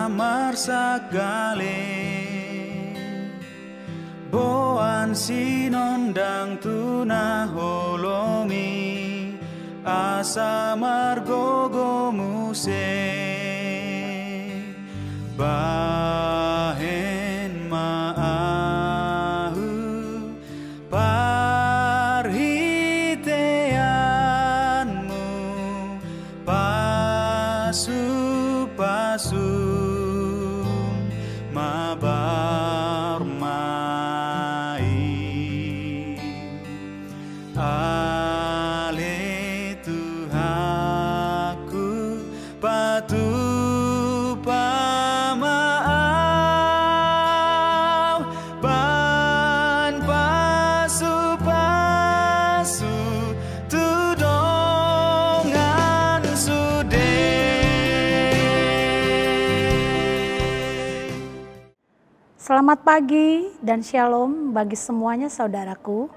marsagale boan sinondang tuna holomi asa margogo muse bahen maahu parhiteanmu pasu mabar mai ale Tuhanku patu pamaau ban pasu tudongan sude. Selamat pagi dan shalom bagi semuanya saudaraku.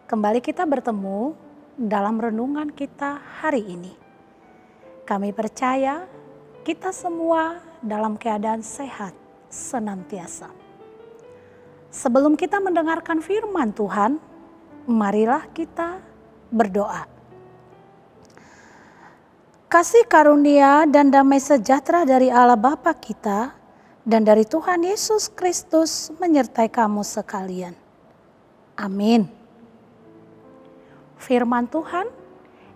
Kembali kita bertemu dalam renungan kita hari ini. Kami percaya kita semua dalam keadaan sehat senantiasa. Sebelum kita mendengarkan firman Tuhan, marilah kita berdoa. Kasih karunia dan damai sejahtera dari Allah Bapa kita dan dari Tuhan Yesus Kristus menyertai kamu sekalian. Amin. Firman Tuhan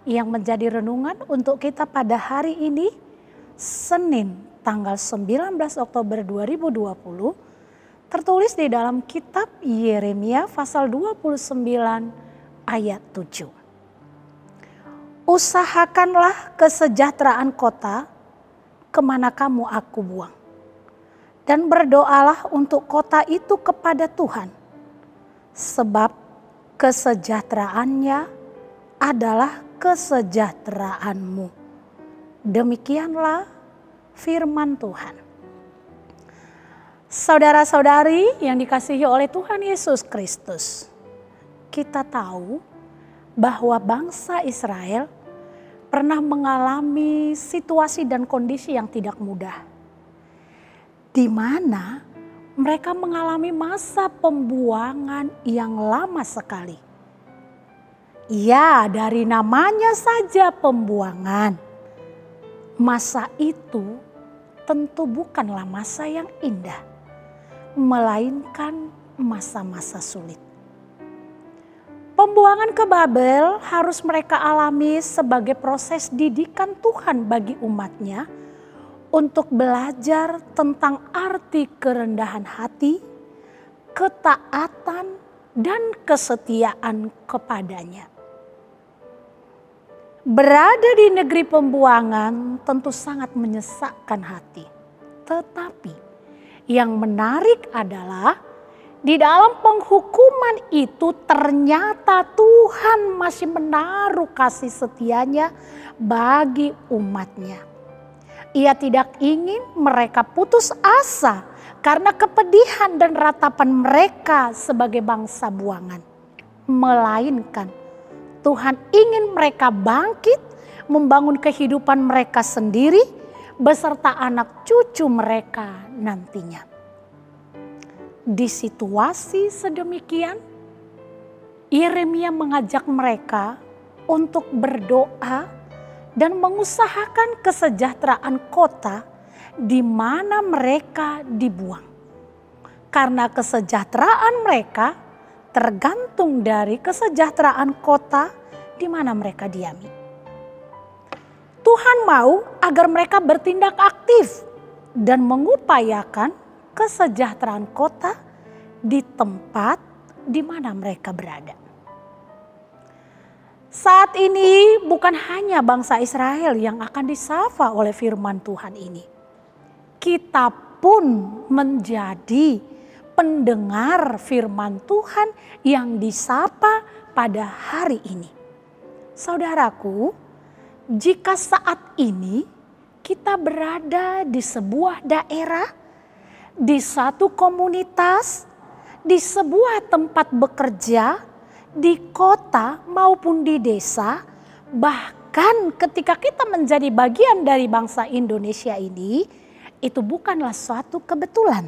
yang menjadi renungan untuk kita pada hari ini, Senin tanggal 19 Oktober 2020, tertulis di dalam kitab Yeremia pasal 29 ayat 7. Usahakanlah kesejahteraan kota kemana kamu aku buang. Dan berdoalah untuk kota itu kepada Tuhan, sebab kesejahteraannya adalah kesejahteraanmu. Demikianlah firman Tuhan. Saudara-saudari yang dikasihi oleh Tuhan Yesus Kristus, kita tahu bahwa bangsa Israel pernah mengalami situasi dan kondisi yang tidak mudah, di mana mereka mengalami masa pembuangan yang lama sekali. Ya, dari namanya saja pembuangan. Masa itu tentu bukanlah masa yang indah, melainkan masa-masa sulit. Pembuangan ke Babel harus mereka alami sebagai proses didikan Tuhan bagi umatnya untuk belajar tentang arti kerendahan hati, ketaatan, dan kesetiaan kepadanya. Berada di negeri pembuangan tentu sangat menyesakkan hati. Tetapi yang menarik adalah di dalam penghukuman itu ternyata Tuhan masih menaruh kasih setianya bagi umatnya. Ia tidak ingin mereka putus asa karena kepedihan dan ratapan mereka sebagai bangsa buangan. Melainkan Tuhan ingin mereka bangkit, membangun kehidupan mereka sendiri beserta anak cucu mereka nantinya. Di situasi sedemikian, Yeremia mengajak mereka untuk berdoa dan mengusahakan kesejahteraan kota di mana mereka dibuang. Karena kesejahteraan mereka tergantung dari kesejahteraan kota di mana mereka diami. Tuhan mau agar mereka bertindak aktif dan mengupayakan kesejahteraan kota di tempat di mana mereka berada. Saat ini bukan hanya bangsa Israel yang akan disapa oleh firman Tuhan ini. Kita pun menjadi pendengar firman Tuhan yang disapa pada hari ini. Saudaraku, jika saat ini kita berada di sebuah daerah, di satu komunitas, di sebuah tempat bekerja, di kota maupun di desa, bahkan ketika kita menjadi bagian dari bangsa Indonesia ini, itu bukanlah suatu kebetulan.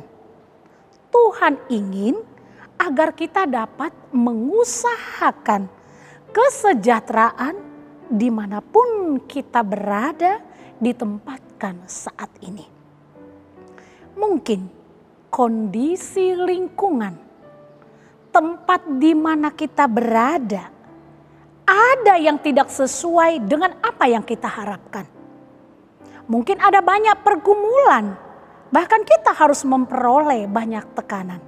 Tuhan ingin agar kita dapat mengusahakan kesejahteraan dimanapun kita berada ditempatkan saat ini. Mungkin kondisi lingkungan, tempat di mana kita berada, ada yang tidak sesuai dengan apa yang kita harapkan. Mungkin ada banyak pergumulan, bahkan kita harus memperoleh banyak tekanan.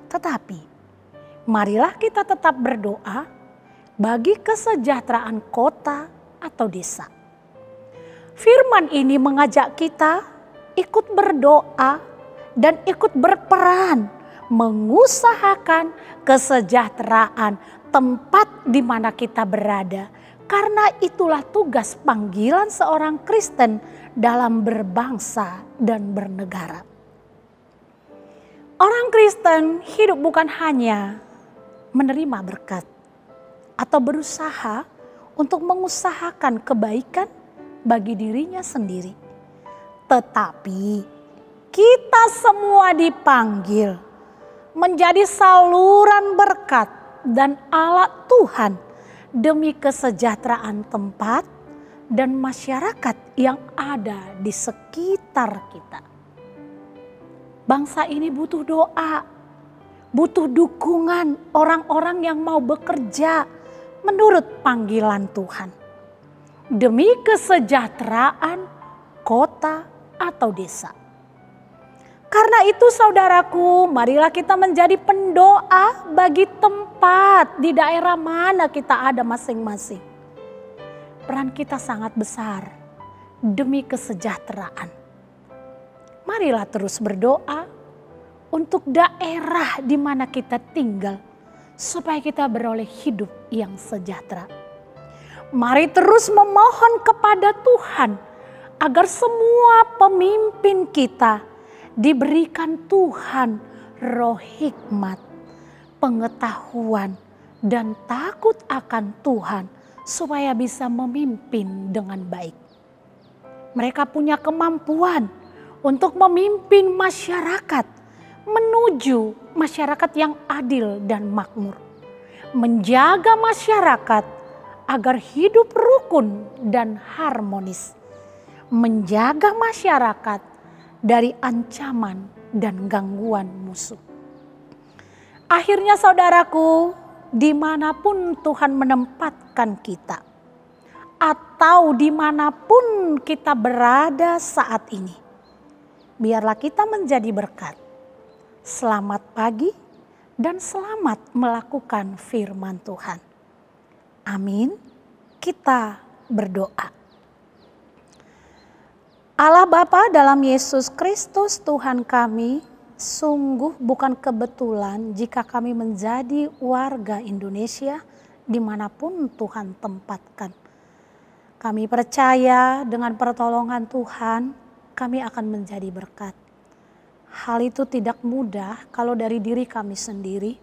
Tetapi marilah kita tetap berdoa bagi kesejahteraan kota atau desa. Firman ini mengajak kita ikut berdoa dan ikut berperan mengusahakan kesejahteraan tempat di mana kita berada. Karena itulah tugas panggilan seorang Kristen dalam berbangsa dan bernegara. Orang Kristen hidup bukan hanya menerima berkat atau berusaha untuk mengusahakan kebaikan bagi dirinya sendiri. Tetapi kita semua dipanggil menjadi saluran berkat dan alat Tuhan demi kesejahteraan tempat dan masyarakat yang ada di sekitar kita. Bangsa ini butuh doa, butuh dukungan orang-orang yang mau bekerja menurut panggilan Tuhan. Demi kesejahteraan kota atau desa. Karena itu saudaraku, marilah kita menjadi pendoa bagi tempat di daerah mana kita ada masing-masing. Peran kita sangat besar demi kesejahteraan. Marilah terus berdoa untuk daerah di mana kita tinggal supaya kita beroleh hidup yang sejahtera. Mari terus memohon kepada Tuhan agar semua pemimpin kita diberikan Tuhan roh hikmat, pengetahuan, dan takut akan Tuhan supaya bisa memimpin dengan baik. Mereka punya kemampuan untuk memimpin masyarakat menuju masyarakat yang adil dan makmur. Menjaga masyarakat agar hidup rukun dan harmonis. Menjaga masyarakat dari ancaman dan gangguan musuh. Akhirnya saudaraku, dimanapun Tuhan menempatkan kita, atau dimanapun kita berada saat ini, biarlah kita menjadi berkat. Selamat pagi dan selamat melakukan firman Tuhan. Amin. Kita berdoa. Allah Bapa dalam Yesus Kristus Tuhan kami, sungguh bukan kebetulan jika kami menjadi warga Indonesia dimanapun Tuhan tempatkan. Kami percaya dengan pertolongan Tuhan kami akan menjadi berkat. Hal itu tidak mudah kalau dari diri kami sendiri,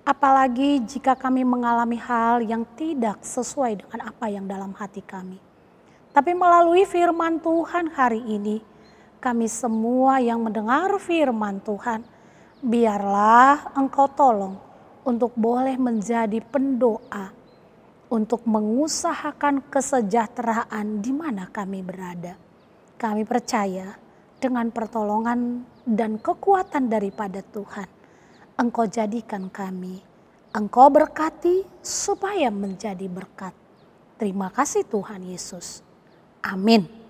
apalagi jika kami mengalami hal yang tidak sesuai dengan apa yang dalam hati kami. Tapi melalui firman Tuhan hari ini, kami semua yang mendengar firman Tuhan, biarlah Engkau tolong untuk boleh menjadi pendoa, untuk mengusahakan kesejahteraan di mana kami berada. Kami percaya dengan pertolongan dan kekuatan daripada Tuhan, Engkau jadikan kami, Engkau berkati supaya menjadi berkat. Terima kasih Tuhan Yesus. Amin.